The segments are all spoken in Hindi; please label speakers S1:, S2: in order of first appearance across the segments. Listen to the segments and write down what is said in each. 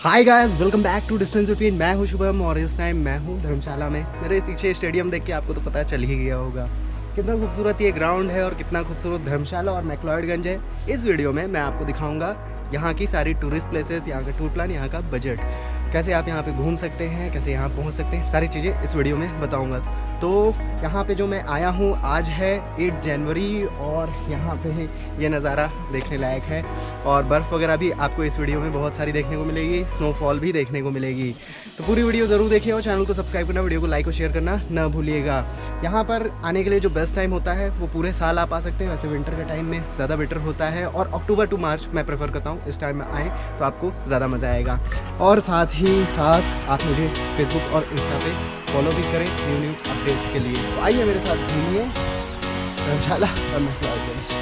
S1: Hi guys, welcome back to distance between. मैं हूं शुभम और इस टाइम मैं हूं धर्मशाला में। मेरे पीछे स्टेडियम देख के आपको तो पता चल ही गया होगा कितना खूबसूरत ये ग्राउंड है और कितना खूबसूरत धर्मशाला और मैक्लॉयडगंज है। इस वीडियो में मैं आपको दिखाऊंगा यहाँ की सारी टूरिस्ट प्लेसेस, यहाँ का टूर प्लान, यहाँ का बजट, कैसे आप यहाँ पे घूम सकते हैं, कैसे यहाँ पहुँच सकते हैं, सारी चीज़ें इस वीडियो में बताऊँगा। तो यहाँ पे जो मैं आया हूँ, आज है 8 जनवरी और यहाँ पे ये नज़ारा देखने लायक है और बर्फ़ वगैरह भी आपको इस वीडियो में बहुत सारी देखने को मिलेगी, स्नोफॉल भी देखने को मिलेगी। तो पूरी वीडियो ज़रूर देखिए और चैनल को सब्सक्राइब करना, वीडियो को लाइक और शेयर करना ना भूलिएगा। यहाँ पर आने के लिए जो बेस्ट टाइम होता है वो पूरे साल आप आ सकते हैं। वैसे विंटर के टाइम में ज़्यादा बेटर होता है और अक्टूबर टू मार्च मैं प्रेफर करता हूँ, इस टाइम में आएँ तो आपको ज़्यादा मज़ा आएगा। और साथ ही साथ आप मुझे फेसबुक और इंस्टा पे फॉलो भी करें न्यू अपडेट्स के लिए। तो आइए मेरे साथ घूमिए धर्मशाला और मैक्लॉयडगंज।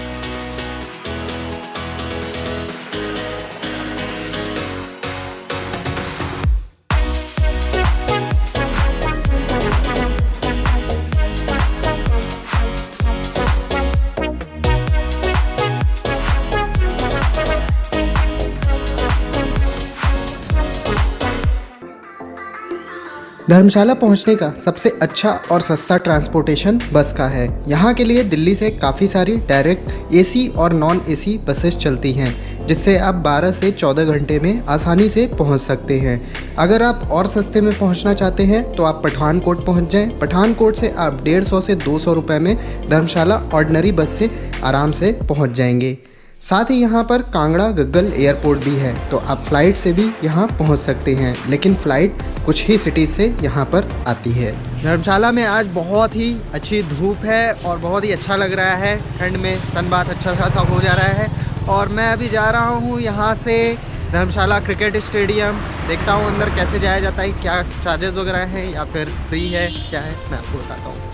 S1: धर्मशाला पहुंचने का सबसे अच्छा और सस्ता ट्रांसपोर्टेशन बस का है। यहाँ के लिए दिल्ली से काफ़ी सारी डायरेक्ट एसी और नॉन एसी बसेस चलती हैं, जिससे आप 12 से 14 घंटे में आसानी से पहुँच सकते हैं। अगर आप और सस्ते में पहुँचना चाहते हैं तो आप पठानकोट पहुँच जाएं। पठानकोट से आप 150 से 200 रुपये में धर्मशाला ऑर्डिनरी बस से आराम से पहुँच जाएंगे। साथ ही यहाँ पर कांगड़ा गग्गल एयरपोर्ट भी है, तो आप फ़्लाइट से भी यहाँ पहुँच सकते हैं, लेकिन फ़्लाइट कुछ ही सिटीज़ से यहाँ पर आती है। धर्मशाला में आज बहुत ही अच्छी धूप है और बहुत ही अच्छा लग रहा है। ठंड में सनबाथ अच्छा खासा हो जा रहा है और मैं अभी जा रहा हूँ यहाँ से धर्मशाला क्रिकेट स्टेडियम। देखता हूँ अंदर कैसे जाया जाता है, क्या चार्जेस वगैरह हैं या फिर फ्री है, क्या है, मैं आपको बताता हूँ।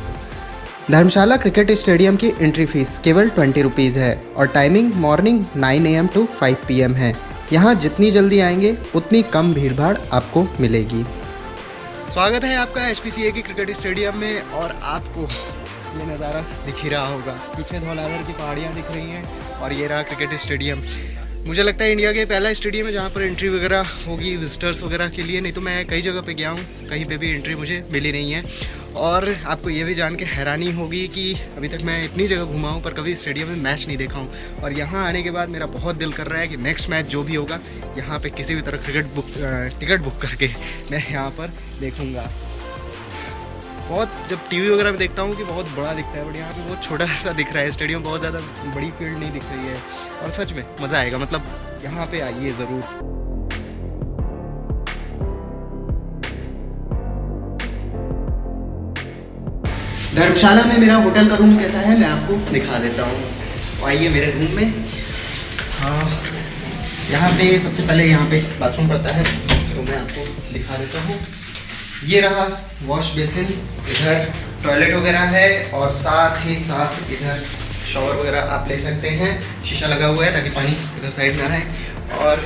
S1: धर्मशाला क्रिकेट स्टेडियम की एंट्री फीस केवल 20 रुपीज़ है और timing morning 9 AM to 5 PM है। यहाँ जितनी जल्दी आएंगे उतनी कम भीड़भाड़ आपको मिलेगी। स्वागत है आपका HPCA की क्रिकेट स्टेडियम में और आपको ये नज़ारा दिख ही रहा होगा। पीछे धौलाधर की पहाड़ियाँ दिख रही हैं और ये रहा क्रिकेट स्टेडियम। मुझे लगता है इंडिया के पहला स्टेडियम है जहाँ पर एंट्री वगैरह होगी विजिटर्स वगैरह के लिए। नहीं तो मैं कई जगह पे गया हूँ, कहीं पे भी एंट्री मुझे मिली नहीं है। और आपको ये भी जान के हैरानी होगी कि अभी तक मैं इतनी जगह घुमा हूँ पर कभी स्टेडियम में मैच नहीं देखा हूँ। और यहाँ आने के बाद मेरा बहुत दिल कर रहा है कि नेक्स्ट मैच जो भी होगा यहाँ पर किसी भी तरह टिकट बुक करके मैं यहाँ पर देखूँगा। बहुत जब टीवी वगैरह में देखता हूँ कि बहुत बड़ा दिखता है, बट यहाँ पे बहुत छोटा सा दिख रहा है स्टेडियम, बहुत ज़्यादा बड़ी फील्ड नहीं दिख रही है और सच में मज़ा आएगा। मतलब यहाँ पे आइए ज़रूर। धर्मशाला में मेरा होटल का रूम कैसा है मैं आपको दिखा देता हूँ। आइए मेरे रूम में। हाँ, यहाँ पे सबसे पहले यहाँ पे बाथरूम पड़ता है, तो मैं आपको दिखा देता हूँ। ये रहा वॉश बेसिन, इधर टॉयलेट वगैरह है और साथ ही साथ इधर शॉवर वगैरह आप ले सकते हैं। शीशा लगा हुआ है ताकि पानी इधर साइड में आए। और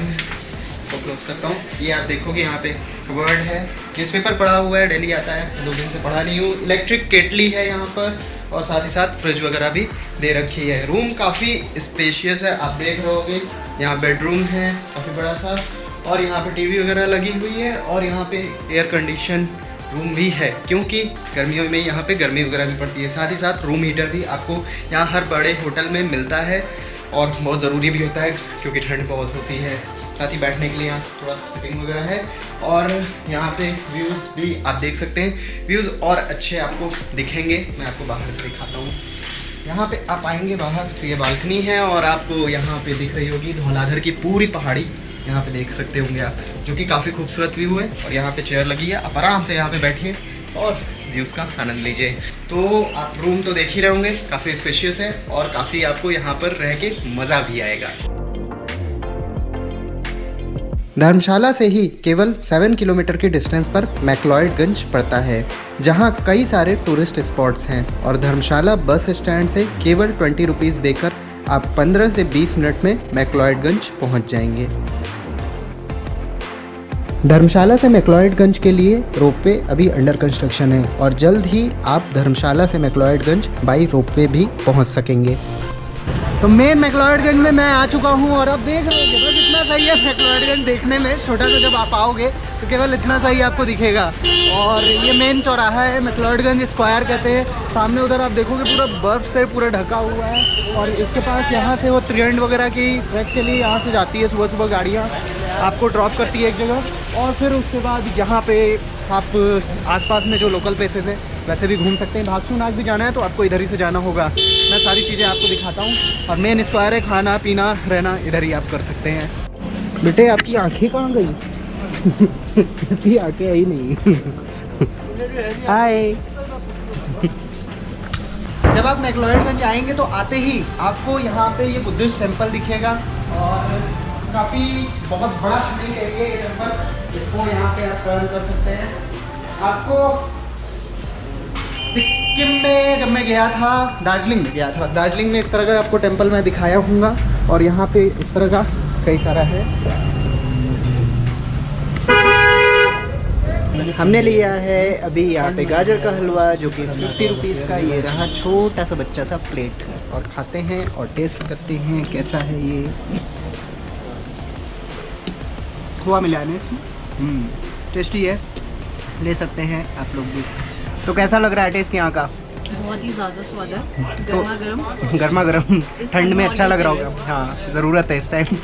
S1: इसको क्लोज करता हूँ। ये आप देखोगे यहाँ पे वर्ड है, न्यूज़पेपर पढ़ा हुआ है, डेली आता है, 2 दिन से पढ़ा नहीं हूँ। इलेक्ट्रिक केटली है यहाँ पर और साथ ही साथ फ्रिज वगैरह भी दे रखी है। रूम काफ़ी स्पेशियस है, आप देख रहे होगे। यहाँ बेडरूम है काफ़ी बड़ा सा और यहाँ पे टीवी वगैरह लगी हुई है और यहाँ पे एयर कंडीशन रूम भी है, क्योंकि गर्मियों में यहाँ पे गर्मी वगैरह भी पड़ती है। साथ ही साथ रूम हीटर भी आपको यहाँ हर बड़े होटल में मिलता है और बहुत ज़रूरी भी होता है क्योंकि ठंड बहुत होती है। साथ ही बैठने के लिए यहाँ थोड़ा सिटिंग वगैरह है और यहाँ पे व्यूज़ भी आप देख सकते हैं। व्यूज़ और अच्छे आपको दिखेंगे, मैं आपको बाहर से दिखाता हूँ। यहाँ पे आप आएंगे बाहर तो ये बालकनी है और आपको यहाँ पे दिख रही होगी धौलाधर की पूरी पहाड़ी, यहाँ पे देख सकते होंगे आप, जो कि काफ़ी खूबसूरत व्यू है। और यहाँ पे चेयर लगी है, आप आराम से यहाँ पे बैठिए और व्यूज़ का आनंद लीजिए। तो आप रूम तो देख ही रहे होंगे, काफ़ी स्पेशियस है और काफ़ी आपको यहाँ पर रह के मज़ा भी आएगा। धर्मशाला से ही केवल 7 किलोमीटर की डिस्टेंस पर मैक्लॉयडगंज पड़ता है, जहाँ कई सारे टूरिस्ट स्पॉट्स हैं और धर्मशाला बस स्टैंड से केवल 20 रुपीज़ देकर आप 15 से 20 मिनट में मैक्लॉयडगंज पहुँच जाएंगे। धर्मशाला से मैक्लॉयडगंज के लिए रोपवे अभी अंडर कंस्ट्रक्शन है और जल्द ही आप धर्मशाला से मैक्लॉयडगंज बाई रोपवे भी पहुंच सकेंगे। तो मेन मैक्लोडगंज में मैं आ चुका हूँ और अब देख रहे हो बस इतना सही है मैक्लोडगंज देखने में, छोटा सा जब आप आओगे तो केवल इतना सही आपको दिखेगा। और ये मेन चौराहा है, मैक्लोडगंज स्क्वायर कहते हैं। सामने उधर आप देखोगे पूरा बर्फ़ से पूरा ढका हुआ है और इसके पास यहाँ से वो ट्रेंड वगैरह की ट्रैक चली यहाँ से जाती है, सुबह सुबह गाड़ियाँ आपको ड्रॉप करती है एक जगह और फिर उसके बाद यहाँ पे आप आसपास में जो लोकल प्लेसेस हैं वैसे भी घूम सकते हैं। भागसू नाग भी जाना है तो आपको इधर ही से जाना होगा। मैं सारी चीज़ें आपको दिखाता हूँ और मेन स्क्वायर है, खाना पीना रहना इधर ही आप कर सकते हैं। बेटे आपकी आंखें कहाँ गई? आपकी आंखें आई नहीं। हाय। जब आप मैक्लोडगंज आएंगे तो आते ही आपको यहाँ पे ये बुद्धिस्ट टेम्पल दिखेगा और काफ़ी बहुत बड़ा सिटिंग एरिया है टेम्पल, इसको यहाँ पे आप टर्न कर सकते हैं। आपको सिक्किम में जब मैं गया था, दार्जिलिंग में गया था, दार्जिलिंग में इस तरह का आपको टेम्पल मैं दिखाया हूँगा और यहाँ पे इस तरह का कई सारा है। हमने लिया है अभी यहाँ पे गाजर का हलवा जो कि 50 रुपीज़ का, ये रहा छोटा सा बच्चा सा प्लेट और खाते हैं और टेस्ट करते हैं कैसा है ये। खोआ मिलाने इसमें टेस्टी है, ले सकते हैं आप लोग भी। तो कैसा लग रहा है टेस्ट यहाँ का?
S2: बहुत ही ज़्यादा स्वाद है, गर्मा गर्म।
S1: गर्मा गर्म ठंड में अच्छा लग रहा होगा। हाँ ज़रूरत है इस टाइम।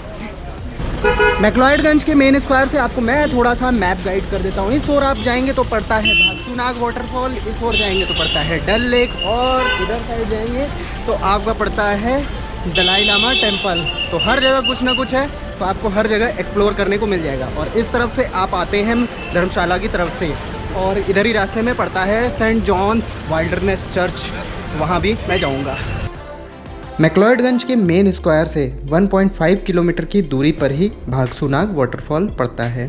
S1: मैक्लोडगंज के मेन स्क्वायर से आपको मैं थोड़ा सा मैप गाइड कर देता हूँ। इस ओर आप जाएंगे तो पड़ता है भागसू नाग वाटरफॉल, इस ओर जाएंगे तो पड़ता है डल लेक और इधर साइड जाएंगे तो आपका पड़ता है दलाई लामा टेम्पल। तो हर जगह कुछ ना कुछ है, तो आपको हर जगह एक्सप्लोर करने को मिल जाएगा। और इस तरफ से आप आते हैं धर्मशाला की तरफ से और इधर ही रास्ते में पड़ता है सेंट जॉन्स वाइल्डरनेस चर्च, वहाँ भी मैं जाऊँगा। मैक्लोडगंज के मेन स्क्वायर से 1.5 किलोमीटर की दूरी पर ही भागसू नाग वाटरफॉल पड़ता है।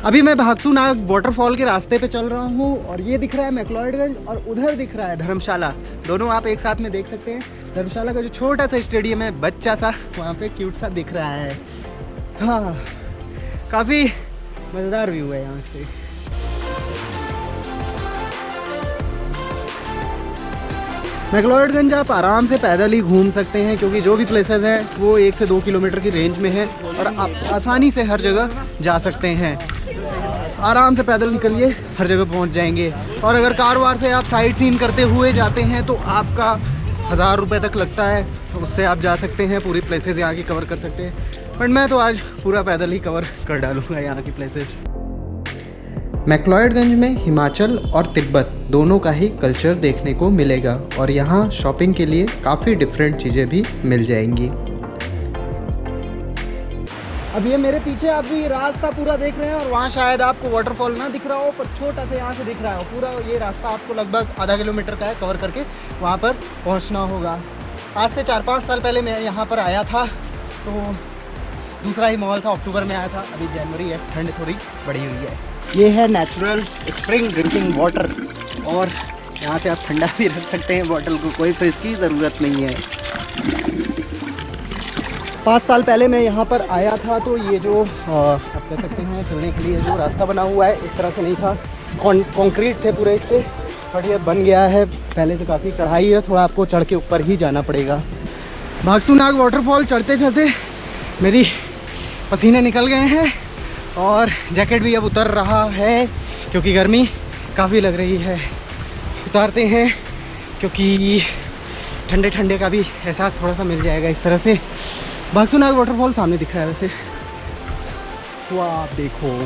S1: अभी मैं भागसू नाग वाटरफॉल के रास्ते पे चल रहा हूँ और ये दिख रहा है मैक्लोडगंज और उधर दिख रहा है धर्मशाला, दोनों आप एक साथ में देख सकते हैं। धर्मशाला का जो छोटा सा स्टेडियम है, बच्चा सा वहाँ पे क्यूट सा दिख रहा है। हाँ, काफ़ी मज़ेदार व्यू है यहाँ से। मैक्लोडगंज आप आराम से पैदल ही घूम सकते हैं क्योंकि जो भी प्लेसेस हैं वो 1 से 2 किलोमीटर की रेंज में है और आप आसानी से हर जगह जा सकते हैं। आराम से पैदल निकलिए, हर जगह पहुंच जाएंगे। और अगर कार वार से आप साइट सीन करते हुए जाते हैं तो आपका 1000 रुपये तक लगता है, तो उससे आप जा सकते हैं, पूरी प्लेसेस यहाँ की कवर कर सकते हैं। बट मैं तो आज पूरा पैदल ही कवर कर डालूँगा यहाँ की प्लेसेस। मैक्लोडगंज में हिमाचल और तिब्बत दोनों का ही कल्चर देखने को मिलेगा और यहाँ शॉपिंग के लिए काफ़ी डिफरेंट चीज़ें भी मिल जाएंगी। अब ये मेरे पीछे आप भी रास्ता पूरा देख रहे हैं और वहाँ शायद आपको वाटरफॉल ना दिख रहा हो, पर छोटा सा यहाँ से दिख रहा हो। पूरा ये रास्ता आपको लगभग आधा किलोमीटर का है, कवर करके वहाँ पर पहुँचना होगा। आज से 4-5 साल पहले मैं यहाँ पर आया था तो दूसरा ही माहौल था, अक्टूबर में आया था, अभी जनवरी है, ठंड थोड़ी बढ़ी हुई है। ये है नेचुरल स्प्रिंग ड्रिंकिंग वाटर और यहाँ से आप ठंडा भी रख सकते हैं बॉटल को, कोई फ्रिज की ज़रूरत नहीं है। 5 साल पहले मैं यहाँ पर आया था तो ये जो आप कह सकते हैं चलने के लिए जो रास्ता बना हुआ है इस तरह से नहीं था, कंक्रीट थे पूरे इसके, बट ये बन गया है। पहले से काफ़ी चढ़ाई है, थोड़ा आपको चढ़ के ऊपर ही जाना पड़ेगा। भागसू नाग वाटरफॉल चढ़ते चढ़ते मेरी पसीने निकल गए हैं और जैकेट भी अब उतर रहा है क्योंकि गर्मी काफ़ी लग रही है। उतारते हैं क्योंकि ठंडे ठंडे का भी एहसास थोड़ा सा मिल जाएगा इस तरह से। भागसू नाग वाटरफॉल सामने दिख रहा है वैसे, वो आप देखो।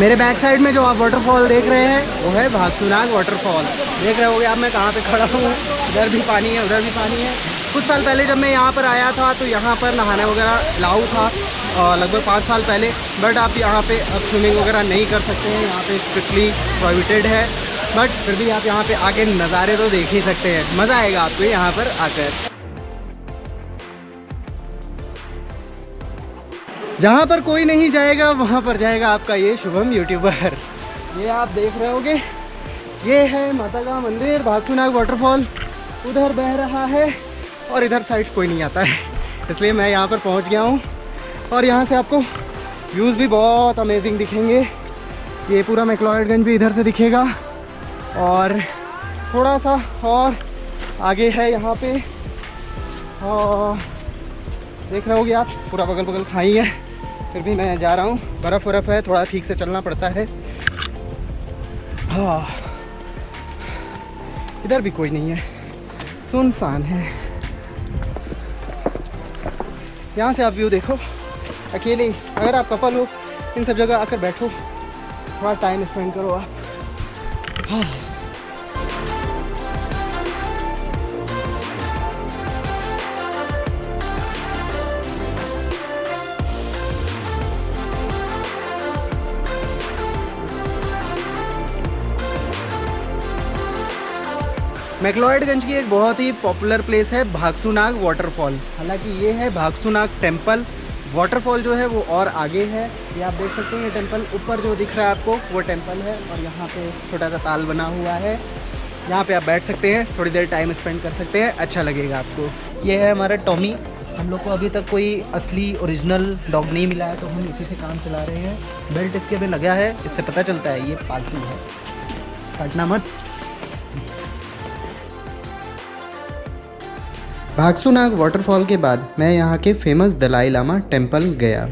S1: मेरे बैक साइड में जो आप वाटरफॉल देख रहे हैं वो है भागसू नाग वाटरफॉल। देख रहे होगे आप मैं कहाँ पे खड़ा हूँ, इधर भी पानी है, उधर भी पानी है। कुछ साल पहले जब मैं यहाँ पर आया था तो यहाँ पर नहाने वगैरह अलाउ था, लगभग 5 साल पहले। बट आप यहाँ पे अब स्विमिंग वगैरह नहीं कर सकते हैं, यहाँ पे स्ट्रिक्टली प्रोहिबिटेड है। बट फिर भी आप यहाँ पे आके नज़ारे तो देख ही सकते हैं, मज़ा आएगा आपको यहाँ पर आकर। जहाँ पर कोई नहीं जाएगा वहाँ पर जाएगा आपका ये शुभम यूट्यूबर। ये आप देख रहे होगे, ये है माता का मंदिर, भागसूनाग वाटरफॉल उधर बह रहा है और इधर साइड कोई नहीं आता है, इसलिए मैं यहाँ पर पहुँच गया हूँ। और यहाँ से आपको व्यूज़ भी बहुत अमेजिंग दिखेंगे। ये पूरा मैक्लोडगंज भी इधर से दिखेगा और थोड़ा सा और आगे है यहाँ पे, और देख रहे होगे आप पूरा बगल बगल खाई है, फिर भी मैं जा रहा हूँ। बर्फ़ वरफ़ है, थोड़ा ठीक से चलना पड़ता है। हाँ, इधर भी कोई नहीं है, सुनसान है। यहाँ से आप व्यू देखो अकेले, अगर आप कपल हो इन सब जगह आकर बैठो, थोड़ा टाइम स्पेंड करो आप। हाँ। मैक्लोडगंज की एक बहुत ही पॉपुलर प्लेस है भागसूनाग वाटरफॉल। हालांकि ये है भागसूनाग टेम्पल, वाटरफॉल जो है वो और आगे है। ये आप देख सकते हैं, ये टेम्पल ऊपर जो दिख रहा है आपको वो टेम्पल है, और यहाँ पे छोटा सा ताल बना हुआ है, यहाँ पे आप बैठ सकते हैं, थोड़ी देर टाइम स्पेंड कर सकते हैं, अच्छा लगेगा आपको। ये है हमारा टॉमी। हम लोग को अभी तक कोई असली ओरिजिनल डॉग नहीं मिला है, तो हम इसी से काम चला रहे हैं। बेल्ट इसके भी लगा है, इससे पता चलता है ये पालतू है, काटना मत। भागसूनाग वाटरफॉल के बाद मैं यहाँ के फेमस दलाई लामा टेम्पल गया।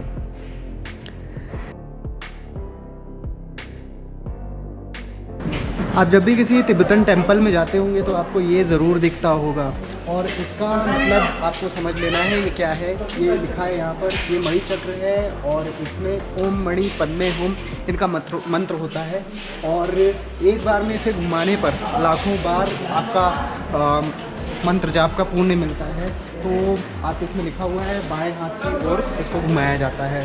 S1: आप जब भी किसी तिब्बतन टेम्पल में जाते होंगे तो आपको ये ज़रूर दिखता होगा, और इसका मतलब आपको समझ लेना है ये क्या है। ये लिखा है यहाँ पर, ये मणि चक्र है और इसमें ओम मणि पद्मे होम इनका मंत्र होता है, और एक बार में इसे घुमाने पर लाखों बार आपका मंत्र जाप का पुण्य मिलता है। तो आप इसमें लिखा हुआ है बाएं हाथ की ओर इसको घुमाया जाता है।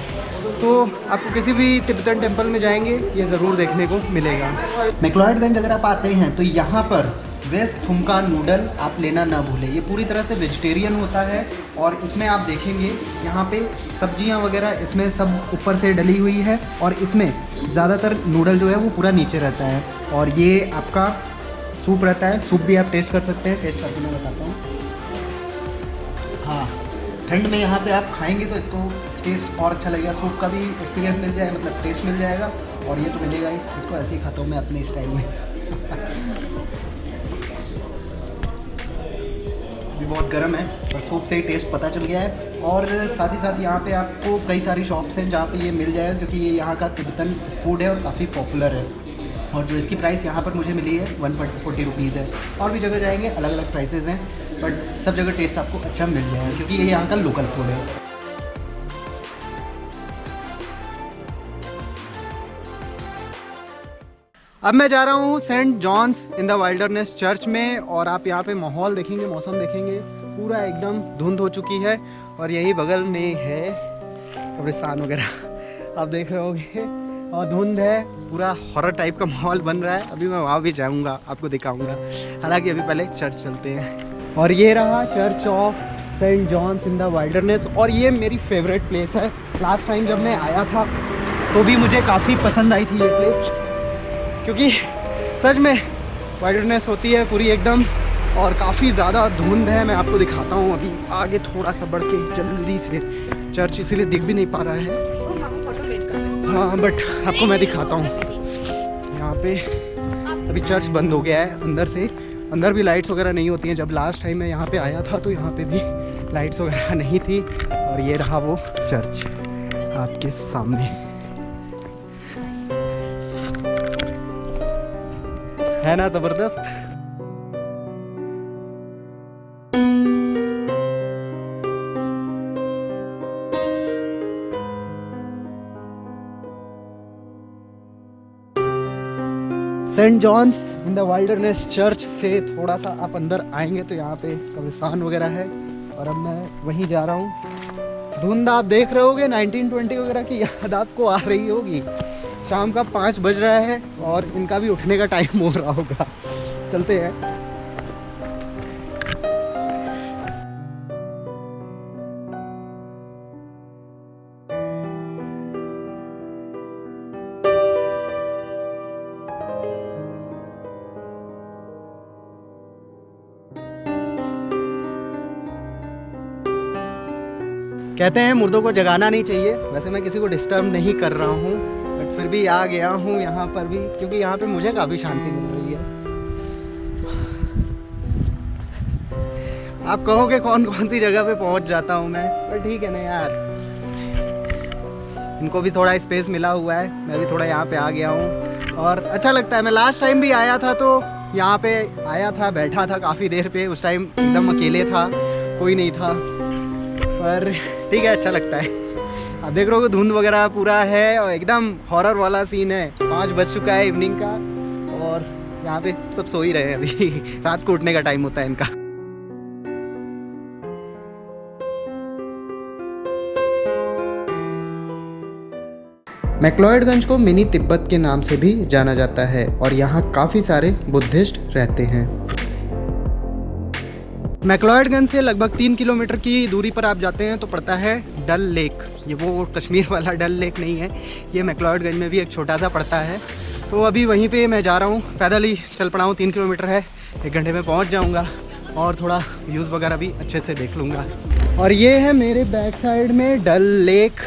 S1: तो आपको किसी भी तिब्बतन टेम्पल में जाएंगे ये ज़रूर देखने को मिलेगा। मैक्लोडगंज अगर आप आते हैं तो यहाँ पर वेज थुमका नूडल आप लेना ना भूलें। ये पूरी तरह से वेजिटेरियन होता है, और इसमें आप देखेंगे यहाँ पे सब्जियाँ वगैरह इसमें सब ऊपर से डली हुई है, और इसमें ज़्यादातर नूडल जो है वो पूरा नीचे रहता है। और ये आपका सूप रहता है, सूप भी आप टेस्ट कर सकते हैं, टेस्ट करके मैं बताता हूँ। हाँ, ठंड में यहाँ पे आप खाएंगे तो इसको टेस्ट और अच्छा लगेगा, सूप का भी एक्सपीरियंस मिल जाएगा, मतलब टेस्ट मिल जाएगा, और ये तो मिलेगा ही। इसको ऐसे ही खाता हूँ मैं अपने स्टाइल में। भी बहुत गर्म है और सूप से ही टेस्ट पता चल गया है। और साथ ही साथ यहाँ पे आपको कई सारी शॉप्स हैं जहाँ पे ये मिल जाएगा, क्योंकि ये यहाँ का तिब्बतन फूड है और काफ़ी पॉपुलर है। और जो इसकी प्राइस यहाँ पर मुझे मिली है 140 रुपीज़ है। और भी जगह जाएंगे अलग अलग प्राइसेस हैं, बट सब जगह टेस्ट आपको अच्छा मिल जाएगा, क्योंकि ये यहाँ का लोकल फूड है। अब मैं जा रहा हूँ Saint John's in the wilderness church में, और आप यहाँ पे माहौल देखेंगे, मौसम देखेंगे, पूरा एकदम धुंध हो चुकी है, और यही बगल में है कब्रिस्तान वगैरह आप देख रहे होगे, और धुंध है, पूरा हॉरर टाइप का माहौल बन रहा है। अभी मैं वहाँ भी जाऊँगा, आपको दिखाऊँगा। हालांकि अभी पहले चर्च चलते हैं। और ये रहा church of Saint John's in the wilderness, और ये मेरी फेवरेट प्लेस है। लास्ट टाइम जब मैं आया था तो भी मुझे काफ़ी पसंद आई थी ये प्लेस, क्योंकि सच में वाइल्डरनेस होती है पूरी एकदम, और काफ़ी ज़्यादा धुंध है। मैं आपको दिखाता हूँ अभी आगे थोड़ा सा बढ़ के जल्दी से। चर्च इसीलिए दिख भी नहीं पा रहा है, हाँ, बट आपको मैं दिखाता हूँ। यहाँ पे अभी चर्च बंद हो गया है अंदर से, अंदर भी लाइट्स वगैरह नहीं होती हैं। जब लास्ट टाइम मैं यहाँ पे आया था तो यहाँ पे भी लाइट्स वगैरह नहीं थी। और ये रहा वो चर्च आपके सामने, है ना ज़बरदस्त। Saint John's in the wilderness church से थोड़ा सा आप अंदर आएंगे तो यहाँ पे कब्रिस्तान वगैरह है, और अब मैं वहीं जा रहा हूँ। धुंध आप देख रहे होगे, 1920 वगैरह की याद आपको आ रही होगी। शाम का 5 बज रहा है और इनका भी उठने का टाइम हो रहा होगा। चलते हैं। कहते हैं मुर्दों को जगाना नहीं चाहिए, वैसे मैं किसी को डिस्टर्ब नहीं कर रहा हूँ, बट फिर भी आ गया हूँ यहाँ पर भी, क्योंकि यहाँ पे मुझे काफ़ी शांति मिल रही है। आप कहोगे कौन कौन सी जगह पे पहुँच जाता हूँ मैं, पर ठीक है ना यार, इनको भी थोड़ा स्पेस मिला हुआ है, मैं भी थोड़ा यहाँ पे आ गया हूँ और अच्छा लगता है। मैं लास्ट टाइम भी आया था तो यहाँ पे आया था, बैठा था काफ़ी देर पे, उस टाइम एकदम अकेले था, कोई नहीं था, पर ठीक है, अच्छा लगता है। आप देख रहे हो धुंध वगैरह पूरा है और एकदम हॉरर वाला सीन है। 5 बज चुका है इवनिंग का और यहाँ पे सब सो ही रहे हैं अभी रात को उठने का टाइम होता है इनका। मैक्लोडगंज को मिनी तिब्बत के नाम से भी जाना जाता है और यहाँ काफ़ी सारे बुद्धिस्ट रहते हैं। मैक्लोडगंज से लगभग 3 किलोमीटर की दूरी पर आप जाते हैं तो पड़ता है डल लेक। ये वो कश्मीर वाला डल लेक नहीं है, ये मैक्लोडगंज में भी एक छोटा सा पड़ता है। तो अभी वहीं पे मैं जा रहा हूँ, पैदल ही चल पड़ा हूँ, 3 किलोमीटर है, 1 घंटे में पहुँच जाऊँगा और थोड़ा व्यूज़ वगैरह भी अच्छे से देख लूँगा। और ये है मेरे बैक साइड में डल लेक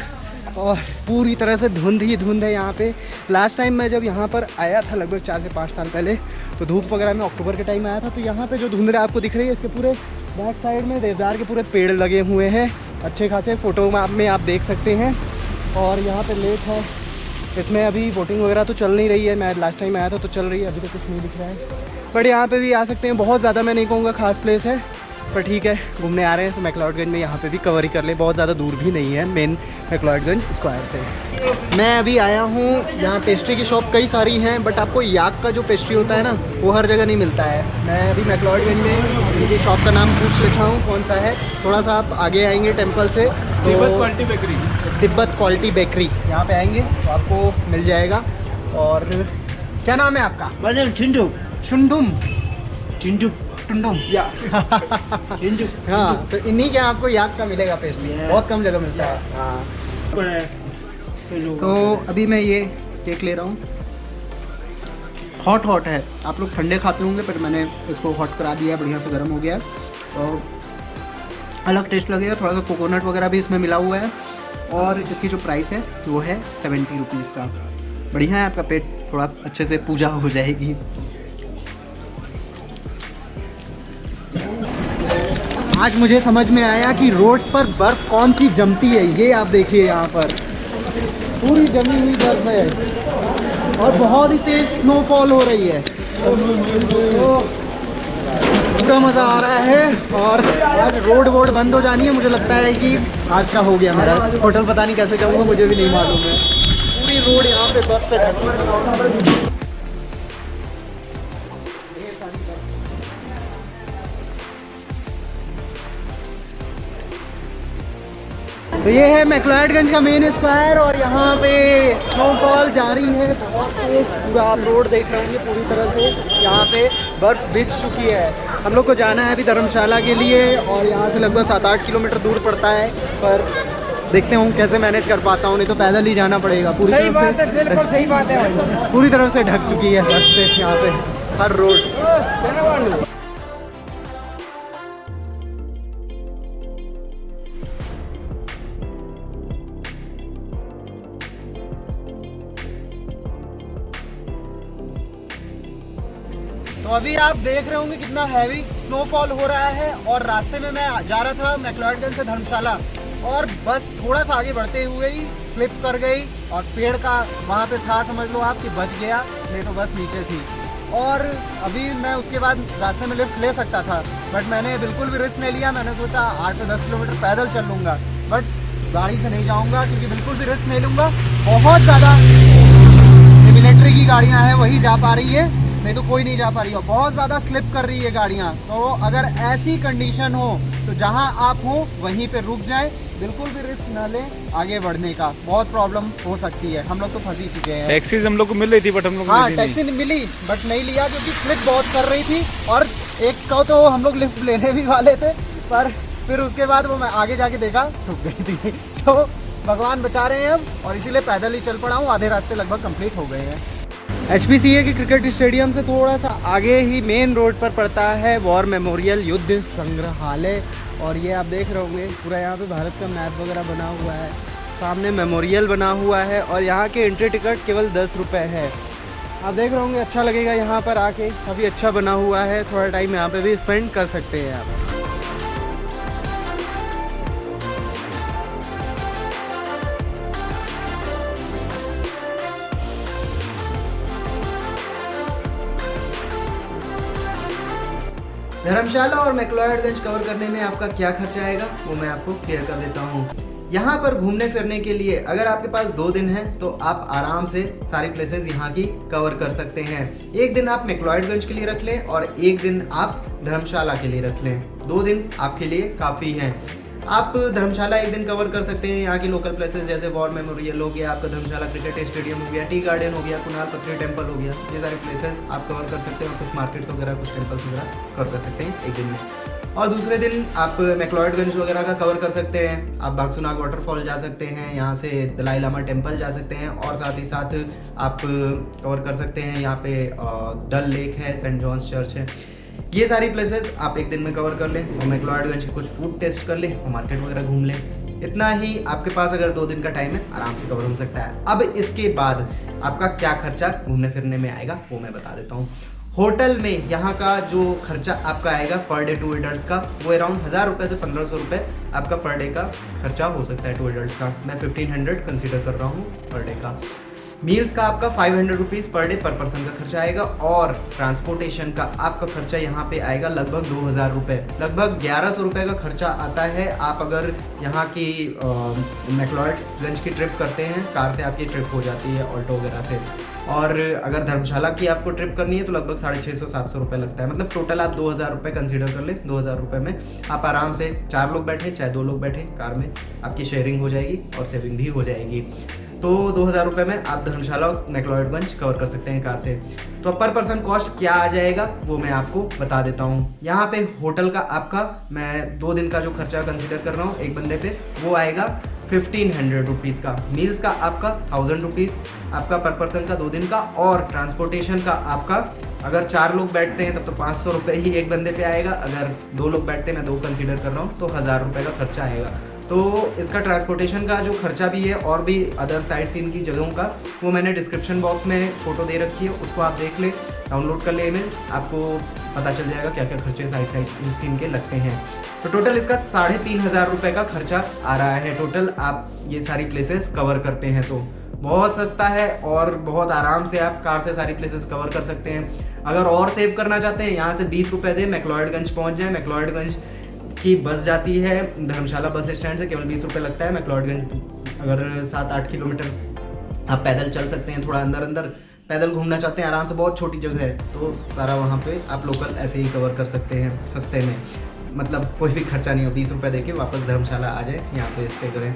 S1: और पूरी तरह से धुंध ही धुंध है यहाँ पे। लास्ट टाइम मैं जब यहाँ पर आया था लगभग 4 से 5 साल पहले, तो धूप वगैरह में अक्टूबर के टाइम में आया था, तो यहाँ पे जो धुंध आपको दिख रही है इसके पूरे बैक साइड में देवदार के पूरे पेड़ लगे हुए हैं, अच्छे खासे फोटो में आप देख सकते हैं। और यहाँ पे लेक है, इसमें अभी बोटिंग वगैरह तो चल नहीं रही है, मैं लास्ट टाइम आया था तो चल रही है, अभी तो कुछ नहीं दिख रहा है, बट यहाँ पे भी आ सकते हैं। बहुत ज़्यादा मैं नहीं कहूँगा खास प्लेस है, पर ठीक है, घूमने आ रहे हैं तो मैक्लोडगंज में यहाँ पे भी कवर ही कर ले, बहुत ज़्यादा दूर भी नहीं है मेन मैक्लोडगंज स्क्वायर से। मैं अभी आया हूँ, यहाँ पेस्ट्री की शॉप कई सारी हैं, बट आपको याक का जो पेस्ट्री होता है ना, वो हर जगह नहीं मिलता है। मैं अभी मैक्लोडगंज में इनकी शॉप का नाम पूछ लेता हूँ कौन सा है। थोड़ा सा आप आगे आएंगे टेम्पल से तो
S3: Tibet quality bakery,
S1: Tibet quality bakery, यहाँ पे आएंगे तो आपको मिल जाएगा। और क्या नाम है आपका?
S3: चिंटू
S1: शुंडुम
S3: चिंटू
S1: टुंडुम
S3: चिंटू।
S1: हाँ, तो इन्हीं के आपको याद का मिलेगा पेस्ट्री, बहुत कम जगह मिलता है। हाँ, तो अभी मैं ये केक ले रहा हूँ, हॉट है। आप लोग ठंडे खाते होंगे, पर मैंने इसको हॉट करा दिया, बढ़िया से गर्म हो गया तो अलग टेस्ट लगेगा। थोड़ा सा कोकोनट वगैरह भी इसमें मिला हुआ है और इसकी जो प्राइस है वो है 70 रुपीज़ का। बढ़िया है, आपका पेट थोड़ा अच्छे से पूजा हो जाएगी। आज मुझे समझ में आया कि रोड्स पर बर्फ़ कौन सी जमती है। ये आप देखिए, यहाँ पर पूरी जमी हुई बर्फ़ है और बहुत ही तेज़ स्नोफॉल हो रही है, तो पूरा मज़ा आ रहा है। और आज रोड बंद हो जानी है, मुझे लगता है कि आज का हो गया मेरा। होटल पता नहीं कैसे जाऊँगा, मुझे भी नहीं मालूम है। पूरी रोड यहाँ पे बर्फ़ से ढकी है। तो ये है मैक्लोडगंज का मेन स्क्वायर और यहाँ पे स्नोफॉल जारी है बहुत तेज। पूरा आप रोड देख रहे होंगे, पूरी तरह से यहाँ पे बर्फ़ बिछ चुकी है। हम लोग को जाना है अभी धर्मशाला के लिए और यहाँ से लगभग 7-8 किलोमीटर दूर पड़ता है, पर देखते हूँ कैसे मैनेज कर पाता हूँ, नहीं तो पैदल ही जाना पड़ेगा। पूरी
S3: सही बात है, बिल्कुल सही बात है।
S1: पूरी तरह से ढक चुकी है बर्फ़ से यहाँ पे हर रोड। तो अभी आप देख रहे होंगे कितना हैवी स्नोफॉल हो रहा है और रास्ते में मैं जा रहा था मैक्लोडगंज से धर्मशाला और बस थोड़ा सा आगे बढ़ते हुए ही स्लिप कर गई और पेड़ का वहाँ पे था, समझ लो आप कि बच गया, नहीं तो बस नीचे थी। और अभी मैं उसके बाद रास्ते में लिफ्ट ले सकता था, बट मैंने बिल्कुल भी रिस्क नहीं लिया। मैंने सोचा 8 से 10 किलोमीटर पैदल चल लूँगा, बट गाड़ी से नहीं जाऊँगा क्योंकि बिल्कुल भी रिस्क नहीं लूँगा। बहुत ज़्यादा मिलिट्री की गाड़ियाँ हैं वही जा पा रही है, नहीं तो कोई नहीं जा पा रही है। बहुत ज़्यादा स्लिप कर रही है गाड़ियाँ, तो अगर ऐसी कंडीशन हो तो जहाँ आप हो वहीं पे रुक जाएं, बिल्कुल भी रिस्क ना लें आगे बढ़ने का, बहुत प्रॉब्लम हो सकती है। हम लोग तो फंसी चुके हैं।
S3: टैक्सी हम लोग को मिल रही थी, बट हम लोग
S1: हाँ, टैक्सी मिली बट नहीं लिया क्योंकि स्लिप बहुत कर रही थी और एक को तो हम लोग लिफ्ट लेने भी वाले थे, पर फिर उसके बाद वो मैं आगे जाके देखा रुक गई थी। तो भगवान बचा रहे हैं हम, और इसीलिए पैदल ही चल पड़ा हूँ। आधे रास्ते लगभग कंप्लीट हो गए हैं। HPCA के क्रिकेट स्टेडियम से थोड़ा सा आगे ही मेन रोड पर पड़ता है वॉर मेमोरियल युद्ध संग्रहालय। और ये आप देख रहे होंगे पूरा यहाँ पे भारत का मैप वगैरह बना हुआ है, सामने मेमोरियल बना हुआ है और यहाँ के एंट्री टिकट केवल 10 रुपये है। आप देख रहे होंगे, अच्छा लगेगा यहाँ पर आके, काफ़ी अच्छा बना हुआ है, थोड़ा टाइम यहाँ पे भी स्पेंड कर सकते हैं आप। धर्मशाला और मैक्लोडगंज कवर करने में आपका क्या खर्चा आएगा वो मैं आपको क्लियर कर देता हूँ। यहाँ पर घूमने फिरने के लिए अगर आपके पास 2 दिन है तो आप आराम से सारी प्लेसेस यहाँ की कवर कर सकते हैं। एक दिन आप मैक्लोडगंज के लिए रख लें और एक दिन आप धर्मशाला के लिए रख लें। 2 दिन आपके लिए काफ़ी हैं। आप धर्मशाला एक दिन कवर कर सकते हैं, यहाँ की लोकल प्लेसेस जैसे वॉर मेमोरियल हो गया, आपका धर्मशाला क्रिकेट स्टेडियम हो गया, टी गार्डन हो गया, कुणाल पत्री टेम्पल हो गया, ये सारे प्लेसेस आप कवर कर सकते हैं और कुछ मार्केट्स वगैरह, कुछ टेम्पल्स वगैरह कवर कर सकते हैं एक दिन में। और दूसरे दिन आप मैक्लोडगंज वगैरह का कवर कर सकते हैं, आप बागसुनाग वाटरफॉल जा सकते हैं, यहाँ से दलाई लामा टेम्पल जा सकते हैं और साथ ही साथ आप कवर कर सकते हैं यहाँ पे डल लेक है, सेंट जॉन्स चर्च है। ये सारी प्लेसेस आप एक दिन में कवर कर लें और मैक्लोडगंज के कुछ फूड टेस्ट कर लें और मार्केट वगैरह घूम लें। इतना ही आपके पास अगर 2 दिन का टाइम है आराम से कवर हो सकता है। अब इसके बाद आपका क्या खर्चा घूमने फिरने में आएगा वो मैं बता देता हूँ। होटल में यहाँ का जो खर्चा आपका आएगा पर डे 2 एडल्ट्स का वो अराउंड 1000 रुपये से 1500 रुपये आपका पर डे का खर्चा हो सकता है 2 एडल्ट्स का। मैं 1500 कंसिडर कर रहा हूँ पर डे का। मील्स का आपका 500 रुपीज़ पर डे पर पर्सन का खर्चा आएगा और ट्रांसपोर्टेशन का आपका खर्चा यहाँ पे आएगा लगभग 2000 रुपये, लगभग 1100 रुपये का खर्चा आता है। आप अगर यहाँ की मैक्लोडगंज की ट्रिप करते हैं, कार से आपकी ट्रिप हो जाती है ऑल्टो वगैरह से, और अगर धर्मशाला की आपको ट्रिप करनी है तो लगभग 650-700 रुपये लगता है। मतलब टोटल आप 2000 रुपये कंसिडर कर लें। 2000 रुपये में आप आराम से 4 लोग बैठे चाहे 2 लोग बैठे कार में, आपकी शेयरिंग हो जाएगी और सेविंग भी हो जाएगी। तो 2000 रुपये में आप धर्मशाला और मैक्लोडगंज कवर कर सकते हैं कार से। तो पर पर्सन कॉस्ट क्या आ जाएगा वो मैं आपको बता देता हूँ। यहाँ पे होटल का आपका मैं 2 दिन का जो खर्चा कंसिडर कर रहा हूँ एक बंदे पे वो आएगा 1500 रुपीज़ का। मील्स का आपका 1000 रुपीज़ आपका पर पर्सन का 2 दिन का, और ट्रांसपोर्टेशन का आपका अगर 4 लोग बैठते हैं तब तो 500 रुपये ही एक बंदे पे आएगा। अगर 2 लोग बैठते हैं, मैं 2 कंसिडर कर रहा हूँ, तो 1000 रुपये का खर्चा आएगा। तो इसका ट्रांसपोर्टेशन का जो खर्चा भी है और भी अदर साइड सीन की जगहों का वो मैंने डिस्क्रिप्शन बॉक्स में फ़ोटो दे रखी है, उसको आप देख ले, डाउनलोड कर ले इमेज, आपको पता चल जाएगा क्या क्या खर्चे साइड सीन के लगते हैं। तो टोटल इसका 3500 रुपये का खर्चा आ रहा है टोटल। आप ये सारी प्लेसेस कवर करते हैं तो बहुत सस्ता है और बहुत आराम से आप कार से सारी प्लेसेस कवर कर सकते हैं। अगर और सेव करना चाहते हैं, यहाँ से 20 रुपये दे मैक्लोडगंज पहुँच जाए। मैक्लोडगंज की बस जाती है धर्मशाला बस स्टैंड से, केवल 20 रुपये लगता है। मैक्लोडगंज अगर 7-8 किलोमीटर आप पैदल चल सकते हैं, थोड़ा अंदर अंदर पैदल घूमना चाहते हैं आराम से, बहुत छोटी जगह है तो सारा वहाँ पे आप लोकल ऐसे ही कवर कर सकते हैं सस्ते में। मतलब कोई भी खर्चा नहीं हो, 20 रुपये दे के वापस धर्मशाला आ जाए, यहाँ पे स्टे करें।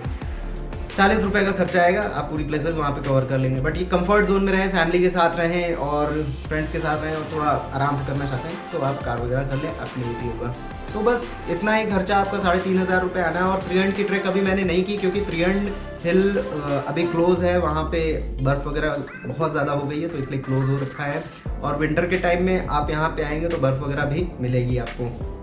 S1: 40 रुपये का खर्चा आएगा, आप पूरी प्लेसेस वहाँ पे कवर कर लेंगे। बट ये कंफर्ट जोन में रहें, फैमिली के साथ रहें और फ्रेंड्स के साथ रहें और थोड़ा आराम से करना चाहते हैं तो आप कार वगैरह कर लें, आपके लिए ईजी होगा। तो बस इतना ही खर्चा आपका 3500 रुपये आना है। और त्रिहंड की ट्रैक अभी मैंने नहीं की क्योंकि त्रिहंड हिल अभी क्लोज़ है, वहाँ पे बर्फ़ वगैरह बहुत ज़्यादा हो गई है तो इसलिए क्लोज़ हो रखा है। और विंटर के टाइम में आप यहाँ पे आएंगे तो बर्फ़ वगैरह भी मिलेगी आपको।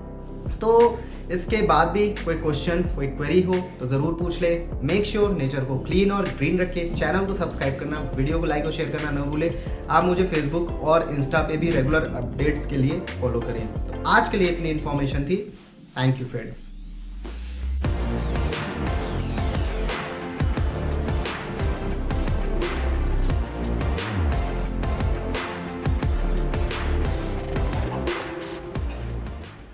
S1: तो इसके बाद भी कोई क्वेश्चन, कोई क्वेरी हो तो ज़रूर पूछ ले। मेक श्योर नेचर को क्लीन और ग्रीन रखें। चैनल को सब्सक्राइब करना, वीडियो को लाइक और शेयर करना न भूलें। आप मुझे फेसबुक और इंस्टा पे भी रेगुलर अपडेट्स के लिए फॉलो करें। तो आज के लिए इतनी इन्फॉर्मेशन थी। Thank you friends.